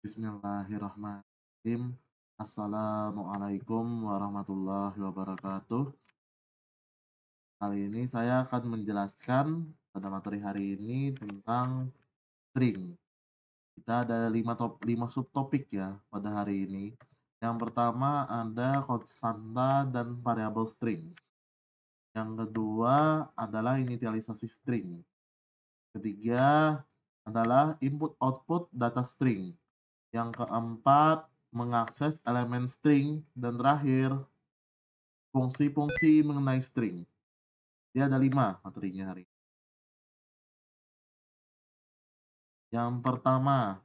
Bismillahirrahmanirrahim. Assalamualaikum warahmatullahi wabarakatuh. Kali ini saya akan menjelaskan pada materi hari ini tentang string. Kita ada 5 subtopik ya pada hari ini. Yang pertama ada konstanta dan variabel string. Yang kedua adalah inisialisasi string. Ketiga adalah input-output data string. Yang keempat, mengakses elemen string. Dan terakhir, fungsi-fungsi mengenai string. Dia ada 5 materinya hari ini. Yang pertama,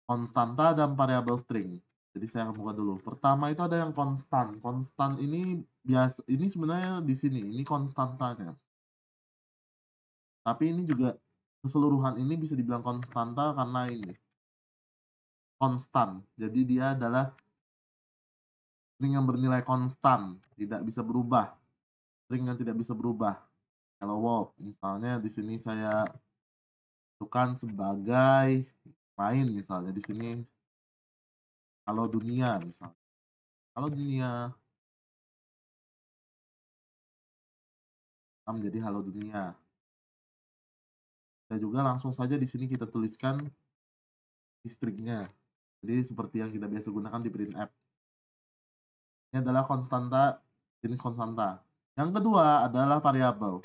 konstanta dan variabel string. Jadi saya akan buka dulu. Pertama itu ada yang konstan. Konstan ini sebenarnya di sini, ini konstantanya. Tapi ini juga keseluruhan ini bisa dibilang konstanta karena ini konstan. Jadi dia adalah string yang bernilai konstan, tidak bisa berubah. String yang tidak bisa berubah. Hello world, misalnya di sini saya tentukan sebagai main, misalnya di sini halo dunia, misalnya halo dunia menjadi halo dunia. Kita juga langsung saja di sini kita tuliskan stringnya. Jadi seperti yang kita biasa gunakan di printf. Ini adalah konstanta, jenis konstanta. Yang kedua adalah variabel.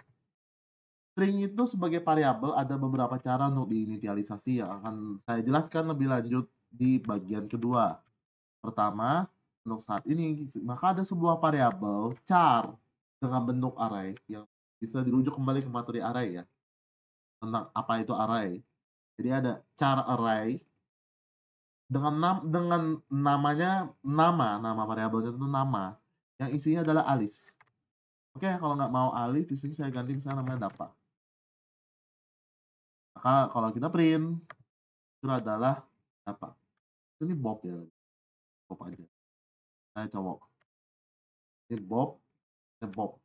String itu sebagai variabel ada beberapa cara untuk diinisialisasi yang akan saya jelaskan lebih lanjut di bagian kedua. Pertama, untuk saat ini, maka ada sebuah variabel char dengan bentuk array yang bisa dirujuk kembali ke materi array ya, tentang apa itu array. Jadi ada char array dengan namanya nama variabelnya itu nama yang isinya adalah alis. Oke, kalau nggak mau alis di sini saya ganti misalnya namanya data. Maka kalau kita print itu adalah apa? Ini Bob ya, Bob aja. Saya cowok. Ini Bob, ini Bob.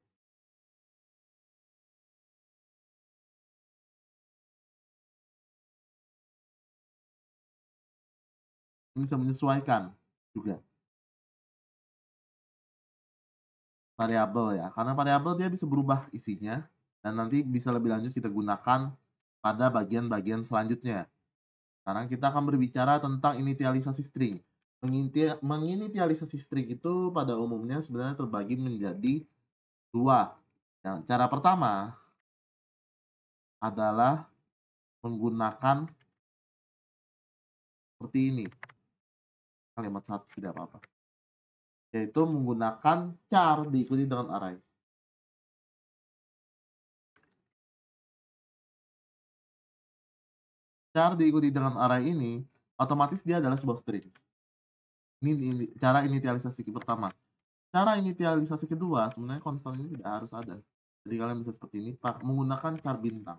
Ini bisa menyesuaikan juga variabel ya, karena variabel dia bisa berubah isinya dan nanti bisa lebih lanjut kita gunakan pada bagian-bagian selanjutnya. Sekarang kita akan berbicara tentang inisialisasi string. Menginisialisasi string itu pada umumnya sebenarnya terbagi menjadi 2. Yang cara pertama adalah menggunakan seperti ini. Kalimat satu tidak apa-apa. Yaitu menggunakan char diikuti dengan array. Char diikuti dengan array ini, otomatis dia adalah sebuah string. Ini cara inisialisasi pertama. Cara inisialisasi kedua, sebenarnya konstan ini tidak harus ada. Jadi kalian bisa seperti ini, menggunakan char bintang.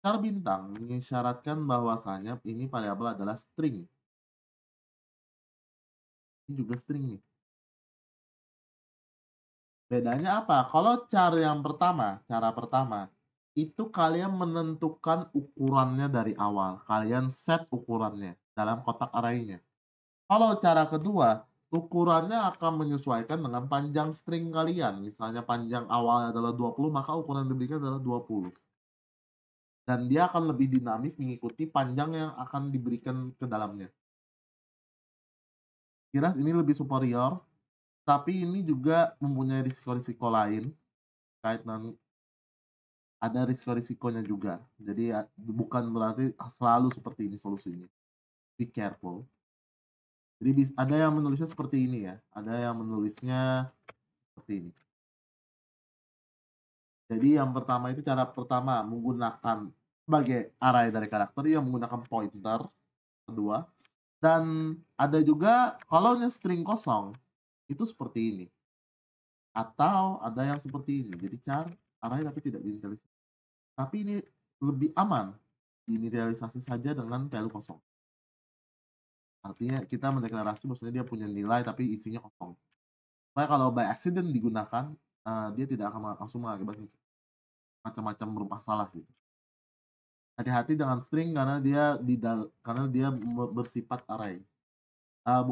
Char bintang mengisyaratkan bahwasanya ini variabel adalah string. Ini juga string nih. Bedanya apa? Kalau cara pertama, itu kalian menentukan ukurannya dari awal. Kalian set ukurannya dalam kotak array-nya. Kalau cara kedua, ukurannya akan menyesuaikan dengan panjang string kalian. Misalnya panjang awalnya adalah 20, maka ukuran yang diberikan adalah 20. Dan dia akan lebih dinamis mengikuti panjang yang akan diberikan ke dalamnya. Kira ini lebih superior, tapi ini juga mempunyai risiko-risiko lain. Kait dengan ada risiko-risikonya juga. Jadi bukan berarti selalu seperti ini solusinya. Be careful. Jadi ada yang menulisnya seperti ini ya. Ada yang menulisnya seperti ini. Jadi yang pertama itu cara pertama menggunakan sebagai array dari karakter yang menggunakan pointer kedua. Dan ada juga kalau string kosong itu seperti ini. Atau ada yang seperti ini. Jadi char array tapi tidak diinisialisasi. Tapi ini lebih aman diinisialisasi saja dengan value kosong. Artinya kita mendeklarasi maksudnya dia punya nilai tapi isinya kosong. Supaya kalau by accident digunakan, dia tidak akan langsung mengakibatkan macam-macam bermasalah gitu. Hati-hati dengan string karena dia bersifat array.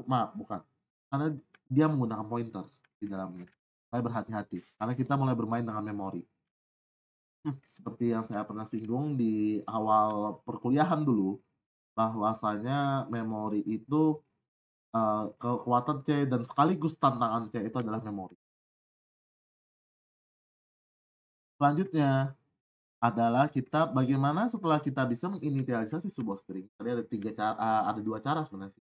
Maaf, bukan. Karena dia menggunakan pointer di dalamnya. Saya berhati-hati karena kita mulai bermain dengan memori. Seperti yang saya pernah singgung di awal perkuliahan dulu, bahwasanya memori itu kekuatan C dan sekaligus tantangan C itu adalah memori. Selanjutnya adalah kita bagaimana setelah kita bisa menginisialisasi sebuah string. Tadi ada dua cara sebenarnya sih.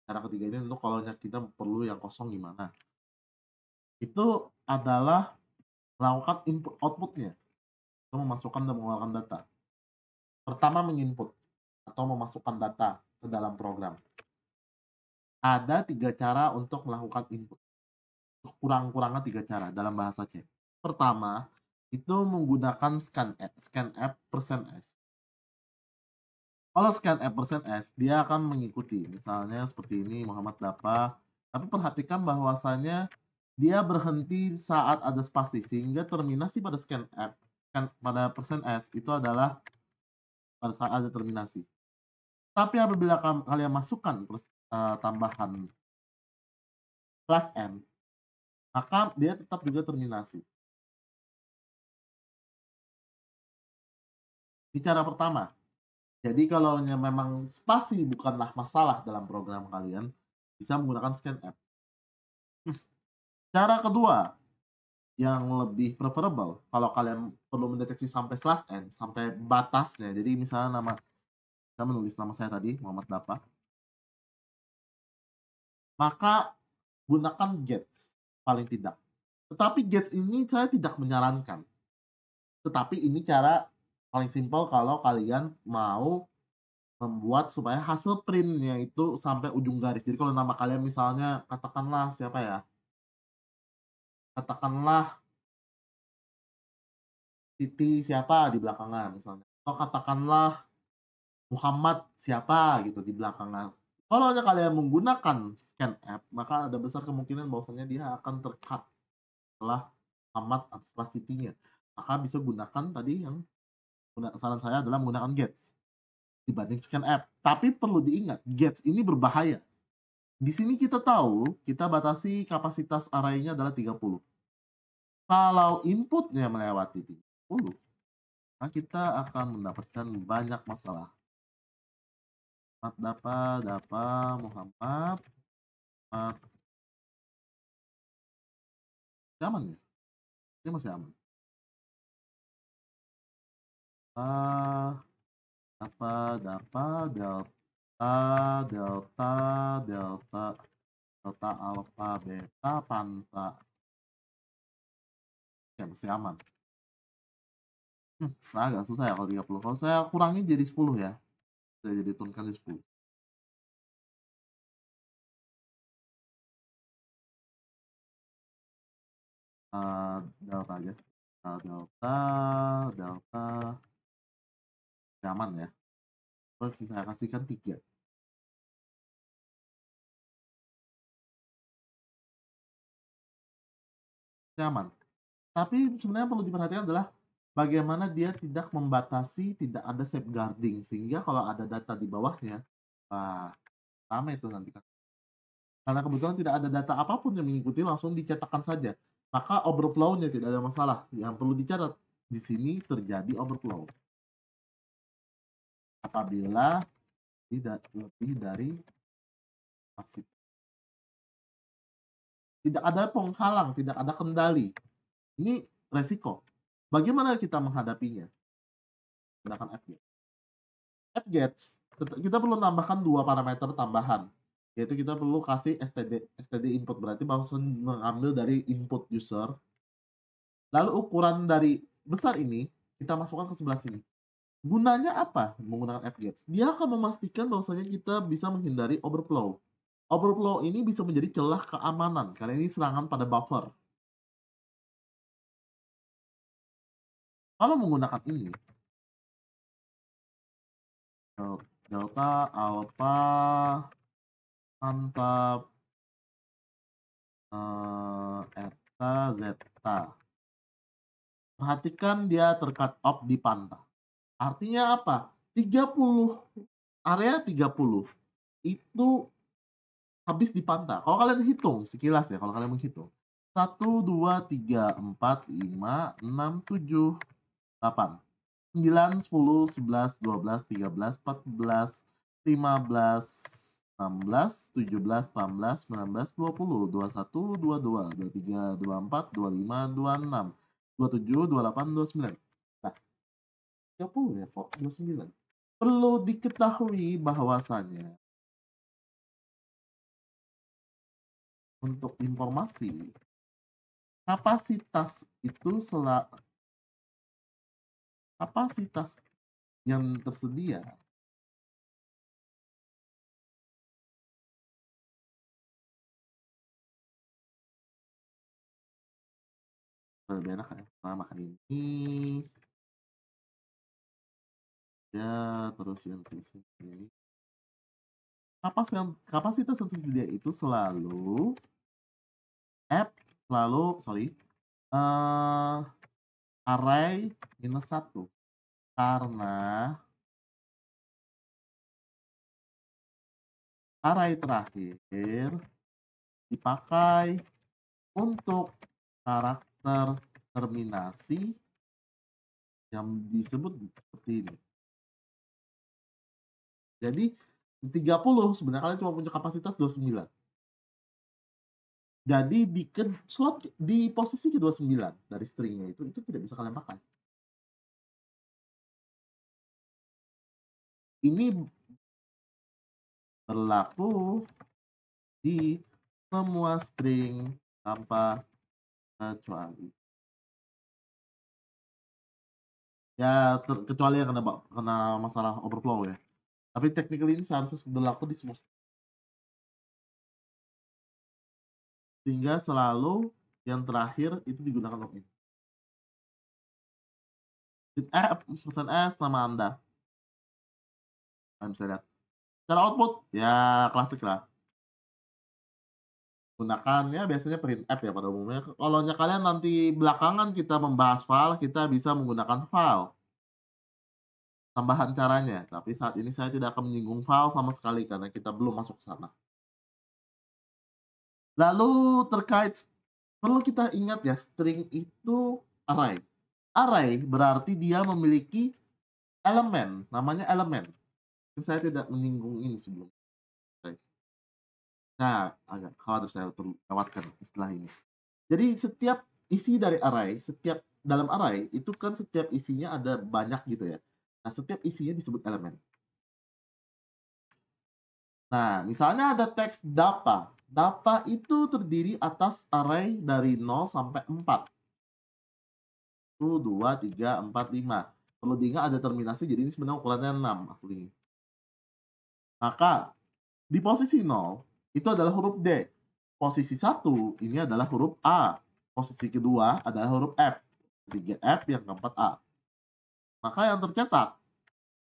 Cara ketiga ini untuk kalau kita perlu yang kosong gimana. Itu adalah melakukan input outputnya, atau memasukkan dan mengeluarkan data. Pertama menginput atau memasukkan data ke dalam program. Ada 3 cara untuk melakukan input. Kurang-kurangnya 3 cara dalam bahasa C. Pertama, itu menggunakan scanf %s. Kalau scanf %s, dia akan mengikuti. Misalnya seperti ini, Muhammad Dapa. Tapi perhatikan bahwasannya dia berhenti saat ada spasi, sehingga terminasi pada pada %s itu adalah pada saat ada terminasi. Tapi apabila kalian masukkan tambahan +n, maka dia tetap juga terminasi. Di cara pertama. Jadi kalau memang spasi bukanlah masalah dalam program kalian, bisa menggunakan scanf. Cara kedua, yang lebih preferable, kalau kalian perlu mendeteksi sampai /n, sampai batasnya. Jadi misalnya saya menulis nama saya tadi, Muhammad Dapa. Maka gunakan gets, paling tidak. Tetapi gets ini saya tidak menyarankan. Tetapi ini cara paling simpel kalau kalian mau membuat supaya hasil print-nya itu sampai ujung garis. Jadi kalau nama kalian misalnya katakanlah siapa ya? Katakanlah Siti siapa di belakangan misalnya. Atau katakanlah Muhammad siapa gitu di belakangan. Kalau hanya kalian menggunakan scanf, maka ada besar kemungkinan bahwasanya dia akan tercut setelah Muhammad atau setelah Sitinya. Maka bisa gunakan tadi yang saran saya adalah menggunakan gets dibanding scanf. Tapi perlu diingat, gets ini berbahaya. Di sini kita tahu, kita batasi kapasitas array-nya adalah 30. Kalau inputnya melewati 30, maka kita akan mendapatkan banyak masalah. Dapa, Muhammad. Aman ya? Ini masih aman. Dapa, delta, alpha, beta, panta. Ya, masih aman. Saya agak susah ya kalau 30. Kalau saya kurangi jadi 10 ya. Saya jadi turunkan di 10. Delta aja. Delta. Aman ya. Terus saya kasihkan 3. Aman. Tapi sebenarnya perlu diperhatikan adalah bagaimana dia tidak membatasi, tidak ada safeguarding. Sehingga kalau ada data di bawahnya, rame itu nanti. Karena kebetulan tidak ada data apapun yang mengikuti, langsung dicetakkan saja. Maka overflow-nya tidak ada masalah. Yang perlu dicatat, di sini terjadi overflow. Apabila tidak lebih dari masif. Tidak ada penghalang, tidak ada kendali. Ini resiko. Bagaimana kita menghadapinya? Gunakan fgets. Kita perlu tambahkan 2 parameter tambahan. Yaitu kita perlu kasih std input. Berarti langsung mengambil dari input user. Lalu ukuran dari besar ini, kita masukkan ke sebelah sini. Gunanya apa menggunakan fgets? Dia akan memastikan bahwasanya kita bisa menghindari overflow. Overflow ini bisa menjadi celah keamanan karena ini serangan pada buffer. Kalau menggunakan ini, delta, alpha, mantap, eta, zeta. Perhatikan dia tercut off di panta. Artinya apa? 30 area 30 itu habis dipantah. Kalau kalian hitung sekilas ya, kalau kalian menghitung. 1, 2, 3, 4, 5, 6, 7, 8, 9, 10, 11, 12, 13, 14, 15, 16, 17, 18, 19, 20, 21, 22, 23, 24, 25, 26, 27, 28, 29. Nah, 30 ya, kok 29. Perlu diketahui bahwasanya untuk informasi, kapasitas itu kapasitas yang tersedia lebih enak ya. Nah, makan ini ya, terus yang sini. Kapasitas yang tersedia itu selalu eh array minus 1 karena array terakhir dipakai untuk karakter terminasi yang disebut seperti ini. Jadi 30 sebenarnya kalian cuma punya kapasitas 29. Jadi di slot di posisi ke-29 dari stringnya itu tidak bisa kalian pakai. Ini berlaku di semua string tanpa kecuali. Ya, kecuali yang kena masalah overflow ya. Tapi technically ini seharusnya berlaku di semua. Sehingga selalu yang terakhir itu digunakan login. Pesan S nama Anda. Kalian bisa lihat. Cara output, ya klasik lah. Gunakannya biasanya printf ya pada umumnya. Kalau kalian nanti belakangan kita membahas file, kita bisa menggunakan file. Tambahan caranya, tapi saat ini saya tidak akan menyinggung file sama sekali karena kita belum masuk ke sana. Lalu terkait, perlu kita ingat ya, string itu array. Array berarti dia memiliki elemen, namanya elemen. Saya tidak menyinggung ini sebelum. Nah, agak harus saya lewatkan istilah ini. Jadi setiap isi dari array, setiap dalam array itu kan setiap isinya ada banyak gitu ya. Nah, setiap isinya disebut elemen. Nah, misalnya ada teks data. Data itu terdiri atas array dari 0 sampai 4. 1, 2, 3, 4, 5. Perlu diingat ada terminasi, jadi ini sebenarnya ukurannya 6 aslinya. Maka di posisi 0 itu adalah huruf D. Posisi 1 ini adalah huruf A. Posisi kedua adalah huruf F. Ketiga F, yang keempat A. Maka yang tercetak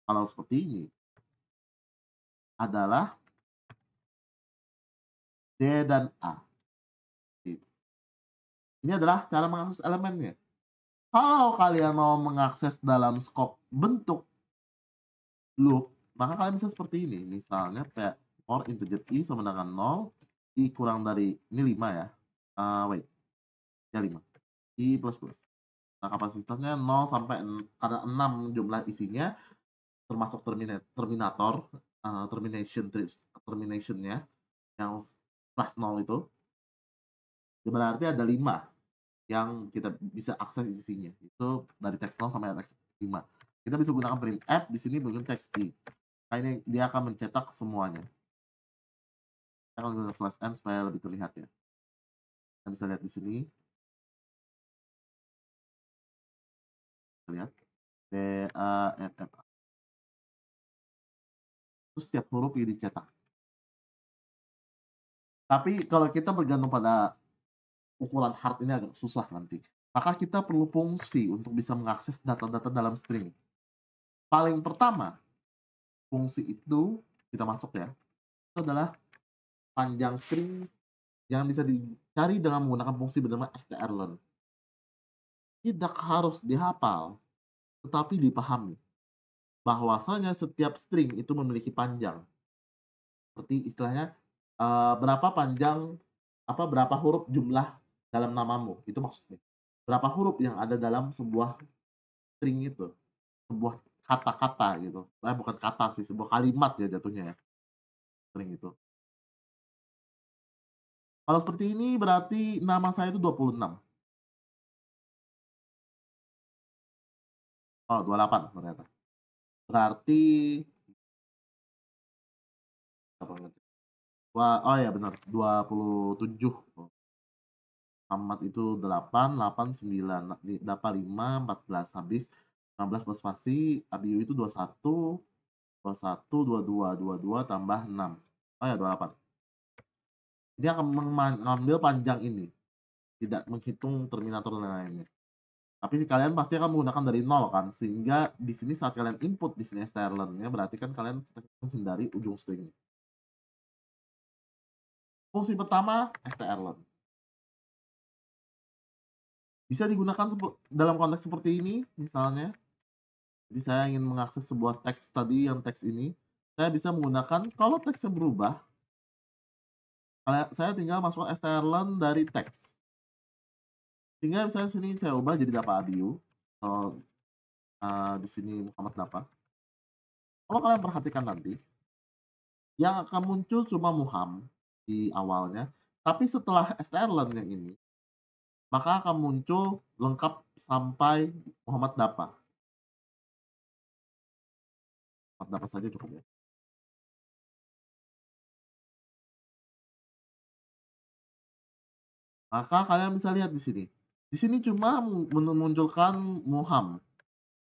kalau seperti ini adalah D dan A. Ini adalah cara mengakses elemennya. Kalau kalian mau mengakses dalam skop bentuk loop, maka kalian bisa seperti ini. Misalnya for integer i sama dengan 0, i kurang dari, ini 5 ya. Wait, ya 5. I plus plus. Nah, kapasitasnya 0 sampai, karena 6 jumlah isinya, termasuk terminator, terminationnya, yang plus 0 itu, berarti ada 5 yang kita bisa akses isinya. Itu dari teks 0 sampai teks 5. Kita bisa gunakan printf, di sini menggunakan teks i. Nah, ini dia akan mencetak semuanya. Saya akan gunakan slash n supaya lebih terlihat ya. Kita bisa lihat di sini. Kita lihat. D, A, F, F, A. Terus setiap huruf ini dicetak. Tapi kalau kita bergantung pada ukuran hard ini agak susah nanti. Maka kita perlu fungsi untuk bisa mengakses data-data dalam string. Paling pertama, fungsi itu kita masuk ya. Itu adalah panjang string yang bisa dicari dengan menggunakan fungsi bernama strlearn. Tidak harus dihafal, tetapi dipahami. bahwasanya setiap string itu memiliki panjang. Seperti istilahnya berapa panjang berapa huruf jumlah dalam namamu, itu maksudnya. Berapa huruf yang ada dalam sebuah string itu, sebuah kata-kata gitu. Bukan kata sih, sebuah kalimat ya jatuhnya ya, string itu. Kalau seperti ini berarti nama saya itu 26. Oh, 28 ternyata. Berarti oh ya benar, 27. Muhammad itu 8, 8, 9, 8, 5, 14 habis 16 plus spasi, Abiu itu 21, 21, 22, 22 tambah 6. Oh ya 28. Ini akan mengambil panjang ini, tidak menghitung terminator dan lainnya. Tapi kalian pasti akan menggunakan dari 0 kan, sehingga di sini saat kalian input di sini strlen-nya berarti kan kalian menghindari ujung string. Fungsi pertama strlen. Bisa digunakan dalam konteks seperti ini, misalnya. Jadi saya ingin mengakses sebuah teks tadi yang teks ini, saya bisa menggunakan kalau teksnya berubah, saya tinggal masuk strlen dari teks. Sehingga misalnya sini saya ubah jadi dapa abiu. Kalau di sini Muhammad dapa. Kalau kalian perhatikan nanti, yang akan muncul cuma Muham di awalnya, tapi setelah strlen yang ini, maka akan muncul lengkap sampai Muhammad dapa. Muhammad dapa saja cukup ya. Maka kalian bisa lihat di sini. Di sini cuma memunculkan Muham.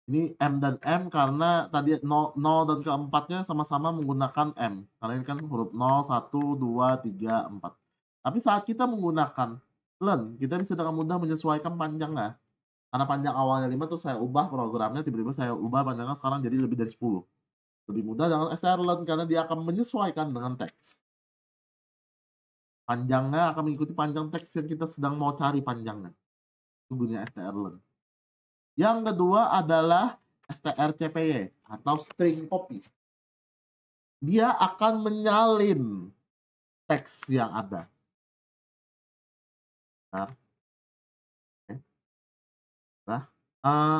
Ini M dan M karena tadi 0 dan keempatnya sama-sama menggunakan M. Karena ini kan huruf 0, 1, 2, 3, 4. Tapi saat kita menggunakan len, kita bisa dengan mudah menyesuaikan panjangnya. Karena panjang awalnya 5 tuh saya ubah programnya, tiba-tiba saya ubah panjangnya sekarang jadi lebih dari 10. Lebih mudah dengan strlen karena dia akan menyesuaikan dengan teks. Panjangnya akan mengikuti panjang teks yang kita sedang mau cari panjangnya. Itu gunanya strlen. Yang kedua adalah strcpy atau string copy. Dia akan menyalin teks yang ada.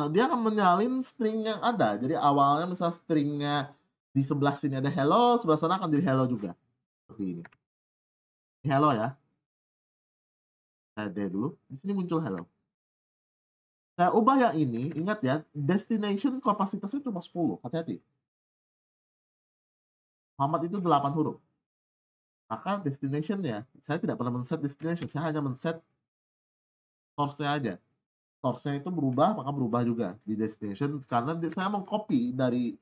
Dia akan menyalin string yang ada. Jadi awalnya misal stringnya di sebelah sini ada hello, sebelah sana akan jadi hello juga. Seperti ini. Ini hello ya. Saya D dulu. Di sini muncul hello. Saya ubah yang ini, ingat ya, destination kapasitasnya cuma 10. Hati-hati. Muhammad itu 8 huruf. Maka destination-nya, saya tidak pernah men-set destination, saya hanya men-set source-nya aja. Source-nya itu berubah, maka berubah juga di destination, karena saya mengcopy dari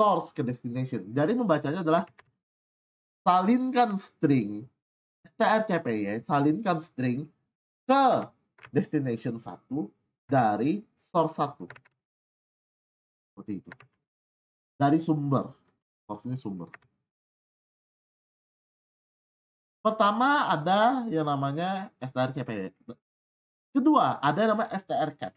source ke destination. Jadi membacanya adalah salinkan string, strcpy, salinkan string ke destination 1 dari source 1. Seperti itu. Dari sumber. Source ini sumber. Pertama ada yang namanya strcpy. Kedua, ada yang namanya strcat.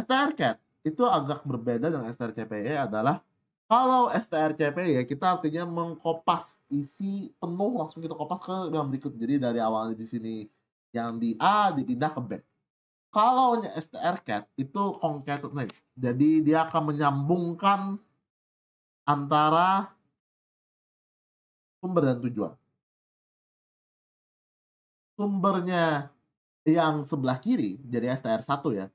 Strcat itu agak berbeda dengan strcpy adalah kalau strcpy kita artinya mengkopas isi penuh langsung kita kopas ke yang berikut. Jadi dari awalnya di sini yang di A dipindah ke B. Kalau strcat itu concatenate. Jadi dia akan menyambungkan antara sumber dan tujuan. Sumbernya yang sebelah kiri jadi str1 ya,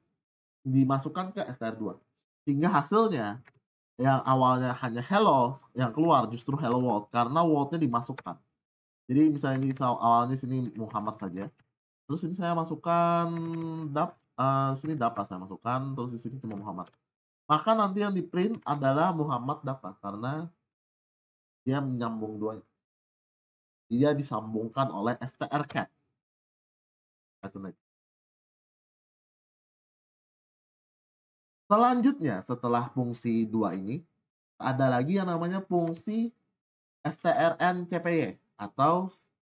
dimasukkan ke str2. Sehingga hasilnya yang awalnya hanya hello, yang keluar justru hello world karena world-nya dimasukkan. Jadi misalnya ini awalnya sini Muhammad saja. Terus ini saya masukkan sini dapa saya masukkan, terus di sini cuma Muhammad. Maka nanti yang di print adalah Muhammad dapa karena dia menyambung duanya. Dia disambungkan oleh strcat. Selanjutnya setelah fungsi 2 ini ada lagi yang namanya fungsi strncpy atau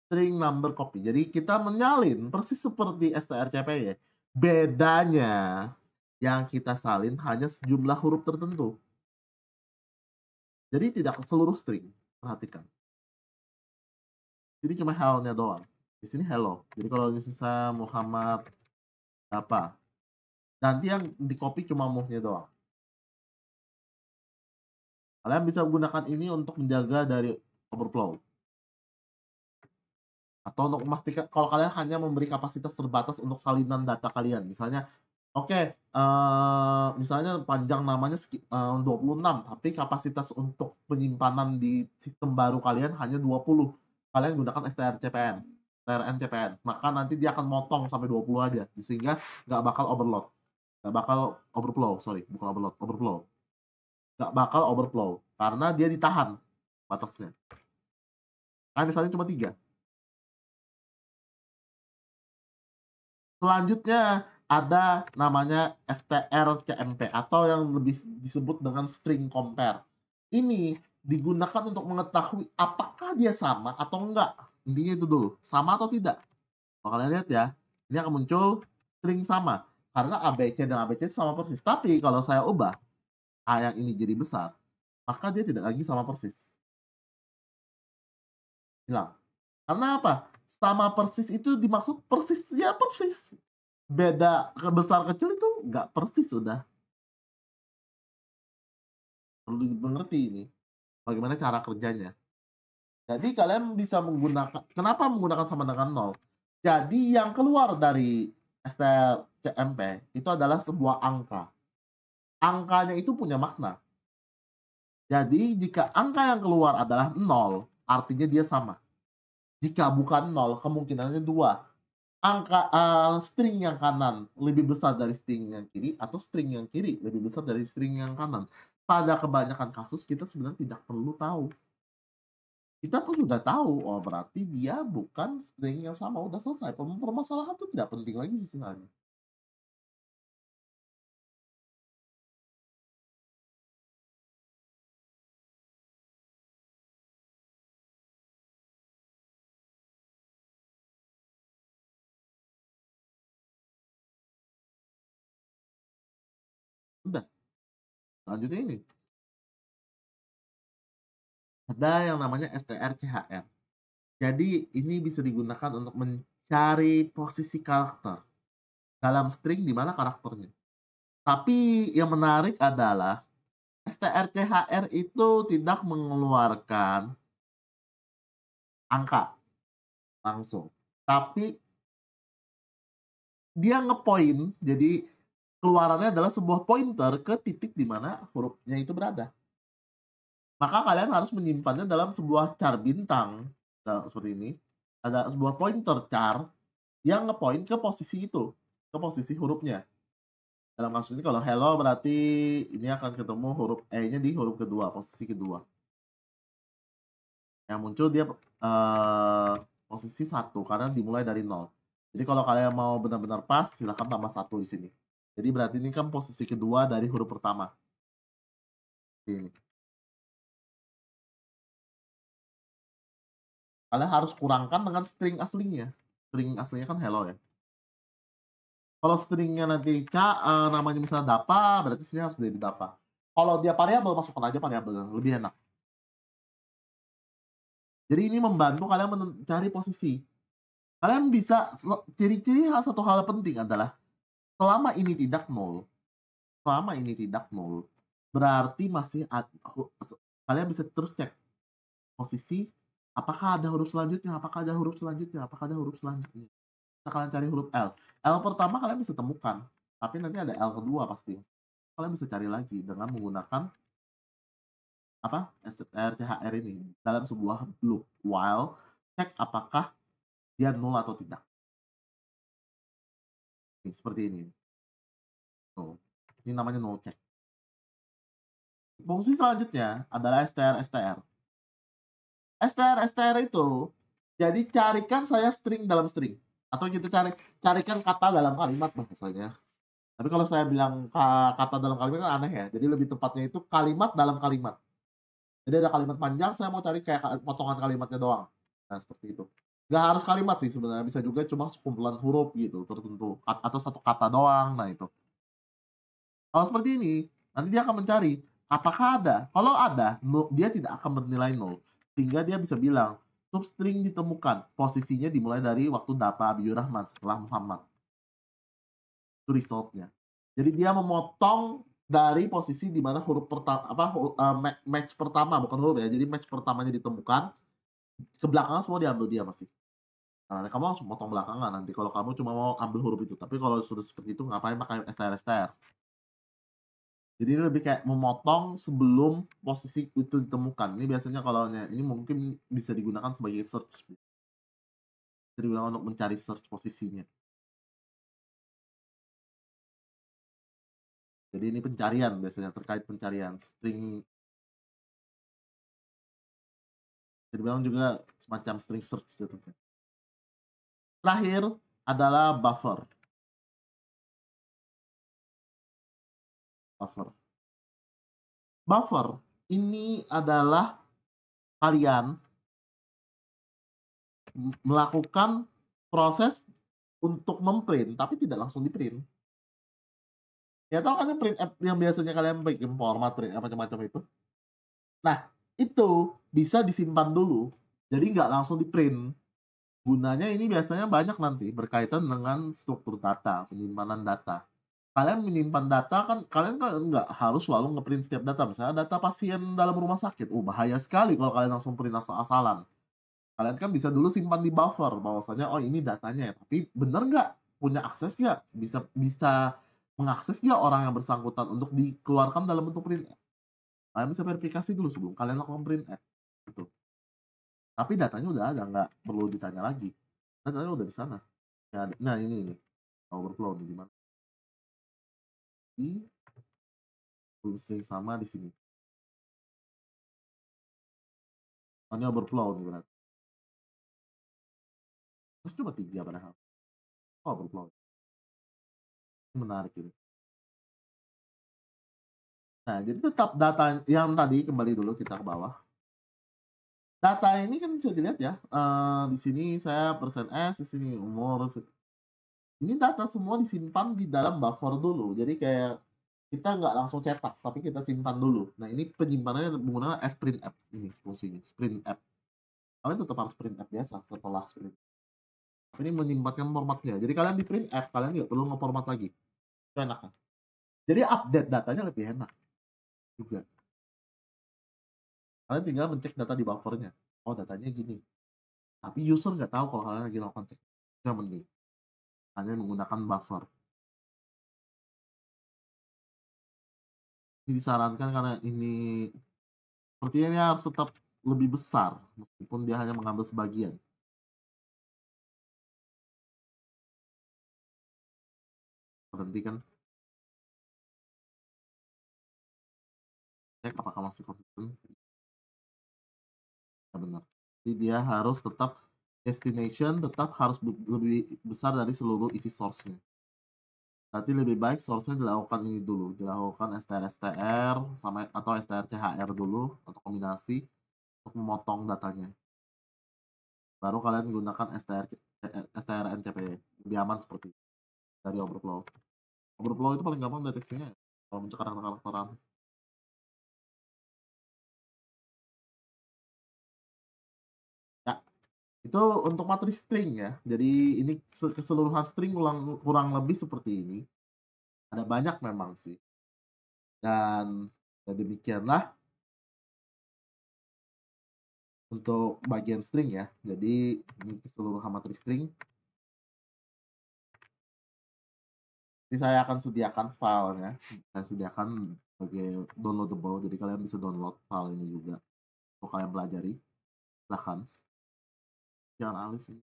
string number copy. Jadi kita menyalin persis seperti strcpy. Bedanya yang kita salin hanya sejumlah huruf tertentu. Jadi tidak seluruh string, perhatikan. Jadi cuma hello-nya doang. Di sini hello. Jadi kalau misalnya Muhammad apa? Nanti yang di-copy cuma move-nya doang. Kalian bisa gunakan ini untuk menjaga dari overflow. Atau untuk memastikan kalau kalian hanya memberi kapasitas terbatas untuk salinan data kalian. Misalnya, oke, misalnya panjang namanya 26, tapi kapasitas untuk penyimpanan di sistem baru kalian hanya 20. Kalian gunakan strcpn, strncpn. Maka nanti dia akan motong sampai 20 aja, sehingga nggak bakal overload. Nggak bakal overflow, sorry, bukan overload, overflow. Nggak bakal overflow, karena dia ditahan batasnya. Kan misalnya cuma 3. Selanjutnya ada namanya strcmp atau yang lebih disebut dengan string compare. Ini digunakan untuk mengetahui apakah dia sama atau enggak. Intinya itu dulu, sama atau tidak. Kalau kalian lihat ya, ini akan muncul string sama. Karena ABC dan ABC sama persis. Tapi kalau saya ubah A yang ini jadi besar, maka dia tidak lagi sama persis. Hilang. Karena apa? Sama persis itu dimaksud persis, ya persis. Beda besar kecil itu nggak persis sudah. Perlu dimengerti ini, bagaimana cara kerjanya. Jadi kalian bisa menggunakan, kenapa menggunakan sama dengan 0? Jadi yang keluar dari strcmp itu adalah sebuah angka. Angkanya itu punya makna. Jadi jika angka yang keluar adalah 0, artinya dia sama. Jika bukan 0, kemungkinannya 2. Angka string yang kanan lebih besar dari string yang kiri, atau string yang kiri lebih besar dari string yang kanan. Pada kebanyakan kasus kita sebenarnya tidak perlu tahu. Kita pun sudah tahu, oh berarti dia bukan string yang sama, udah selesai. Permasalahan itu tidak penting lagi sisanya. Udah, lanjutnya ini. Ada yang namanya strchr. Jadi ini bisa digunakan untuk mencari posisi karakter dalam string di mana karakternya. Tapi yang menarik adalah strchr itu tidak mengeluarkan angka langsung, tapi dia ngepoint, jadi keluarannya adalah sebuah pointer ke titik di mana hurufnya itu berada. Maka kalian harus menyimpannya dalam sebuah char bintang, seperti ini. Ada sebuah pointer char yang ngepoint ke posisi itu, ke posisi hurufnya. Dalam kasus ini kalau hello berarti ini akan ketemu huruf E-nya di huruf kedua, posisi kedua. Yang muncul dia posisi 1 karena dimulai dari 0. Jadi kalau kalian mau benar-benar pas, silakan tambah 1 di sini. Jadi berarti ini kan posisi kedua dari huruf pertama. Ini. Kalian harus kurangkan dengan string aslinya. String aslinya kan hello ya. Kalau stringnya nanti namanya misalnya dapa, berarti sini harus jadi dapa. Kalau dia variabel, masukkan aja variabel, lebih enak. Jadi ini membantu kalian mencari posisi. Kalian bisa, ciri-ciri satu hal penting adalah selama ini tidak nol, berarti masih kalian bisa terus cek posisi, apakah ada huruf selanjutnya, apakah ada huruf selanjutnya, apakah ada huruf selanjutnya. Nah, kalian cari huruf L. L pertama kalian bisa temukan, tapi nanti ada L kedua pasti. Kalian bisa cari lagi dengan menggunakan apa? strchr ini dalam sebuah loop while cek apakah dia nol atau tidak. Seperti ini. Tuh. Ini namanya null check. Fungsi selanjutnya adalah str. str itu jadi carikan saya string dalam string, atau kita carikan kata dalam kalimat bahasanya. Tapi kalau saya bilang kata dalam kalimat kan aneh ya. Jadi lebih tepatnya itu kalimat dalam kalimat. Jadi ada kalimat panjang, saya mau cari kayak potongan kalimatnya doang. Nah, seperti itu. Nggak harus kalimat sih sebenarnya, bisa juga cuma sekumpulan huruf gitu tertentu atau satu kata doang. Nah, itu. Kalau seperti ini, nanti dia akan mencari Apakah ada? Kalau ada, dia tidak akan bernilai 0. Sehingga dia bisa bilang, substring ditemukan. Posisinya dimulai dari waktu Dapa Abiyur Rahman setelah Muhammad. Itu resultnya. Jadi dia memotong dari posisi di mana huruf pertama match pertama, bukan huruf ya. Jadi match pertamanya ditemukan, ke belakang semua diambil dia masih. Nah, kamu langsung potong belakangan nanti kalau kamu cuma mau ambil huruf itu. Tapi kalau sudah seperti itu ngapain pakai STR-STR? Jadi ini lebih kayak memotong sebelum posisi itu ditemukan. Ini biasanya kalau ini mungkin bisa digunakan sebagai search. Bisa digunakan untuk mencari search posisinya. Jadi ini pencarian biasanya terkait pencarian string. Bisa dibilang juga semacam string search jatuhnya. Terakhir adalah buffer. Buffer. Buffer ini adalah kalian melakukan proses untuk memprint, tapi tidak langsung di-print. Ya tahu kan print app yang biasanya kalian bikin format print apa macam-macam itu. Nah, itu bisa disimpan dulu. Jadi nggak langsung di-print. Gunanya ini biasanya banyak nanti berkaitan dengan struktur data, penyimpanan data. Kalian menyimpan data kan, kalian kan nggak harus selalu ngeprint setiap data. Misalnya data pasien dalam rumah sakit, bahaya sekali kalau kalian langsung print asal-asalan. Kalian kan bisa dulu simpan di buffer, bahwasanya oh ini datanya ya. Tapi bener nggak? Punya akses nggak? Bisa bisa mengakses nggak orang yang bersangkutan untuk dikeluarkan dalam bentuk print. Kalian bisa verifikasi dulu sebelum kalian lakukan print app. Gitu. Tapi datanya udah ada, nggak perlu ditanya lagi. Datanya udah di sana. Nah ini overflow nih gimana? Di belum sering sama di sini. Oh, ini overflow nih berarti. Terus cuma 3 padahal. Oh, overflow. Ini menarik ini. Nah, jadi tetap data yang tadi kembali dulu kita ke bawah. Data ini kan bisa dilihat ya. Di sini saya persen S, di sini umur. Ini data semua disimpan di dalam buffer dulu. Jadi kayak kita nggak langsung cetak, tapi kita simpan dulu. Nah, ini penyimpanannya menggunakan sprint app ini fungsinya, sprint app. Kalian tetap harus print app biasa setelah sprint. Ini menyimpankan formatnya. Jadi kalian di print app, kalian nggak perlu nge-format lagi. Itu enak kan? Jadi update datanya lebih enak juga. Kalian tinggal mencek data di buffernya. Oh, datanya gini. Tapi user nggak tahu kalau kalian lagi lakukan cek. Itu yang penting. Kalian menggunakan buffer. Ini disarankan karena ini sepertinya ini harus tetap lebih besar meskipun dia hanya mengambil sebagian. Berhenti kan? Cek apakah masih konsisten. Ya benar. Jadi dia harus tetap destination tetap harus lebih besar dari seluruh isi source-nya. Berarti lebih baik source-nya dilakukan ini dulu, dilakukan STR-STR sama atau STR-CHR dulu atau kombinasi untuk memotong datanya. Baru kalian gunakan STR-NCP, lebih aman seperti itu dari overflow. Overflow itu paling gampang deteksinya kalau mencek karakter-karakteran. Ya, itu untuk materi string ya. Jadi ini keseluruhan string kurang lebih seperti ini. Ada banyak memang sih. Dan ya demikianlah untuk bagian string ya. Jadi ini keseluruhan materi string. Jadi saya akan sediakan filenya. Saya sediakan sebagai downloadable. Jadi kalian bisa download file ini juga untuk kalian pelajari. Silahkan. Jangan alis ini.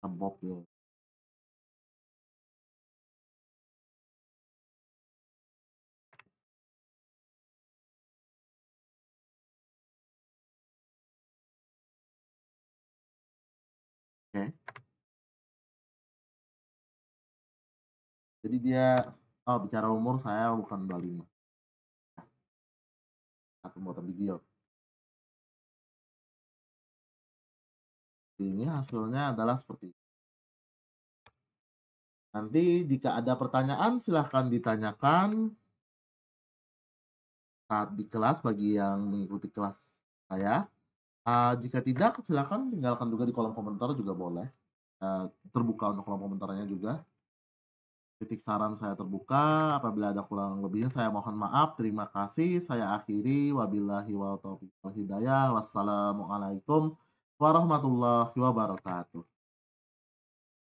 Bob ya. Oke. Jadi dia bicara umur saya bukan 25. Atau pembuatan video. Ini hasilnya adalah seperti ini. Nanti jika ada pertanyaan silahkan ditanyakan saat di kelas bagi yang mengikuti kelas saya. Jika tidak silahkan tinggalkan juga di kolom komentar juga boleh. Terbuka untuk kolom komentarnya juga. Titik saran saya terbuka, apabila ada kurang lebihnya saya mohon maaf. Terima kasih, saya akhiri. Wabillahi wal taufiq wal hidayah. Wassalamualaikum warahmatullahi wabarakatuh.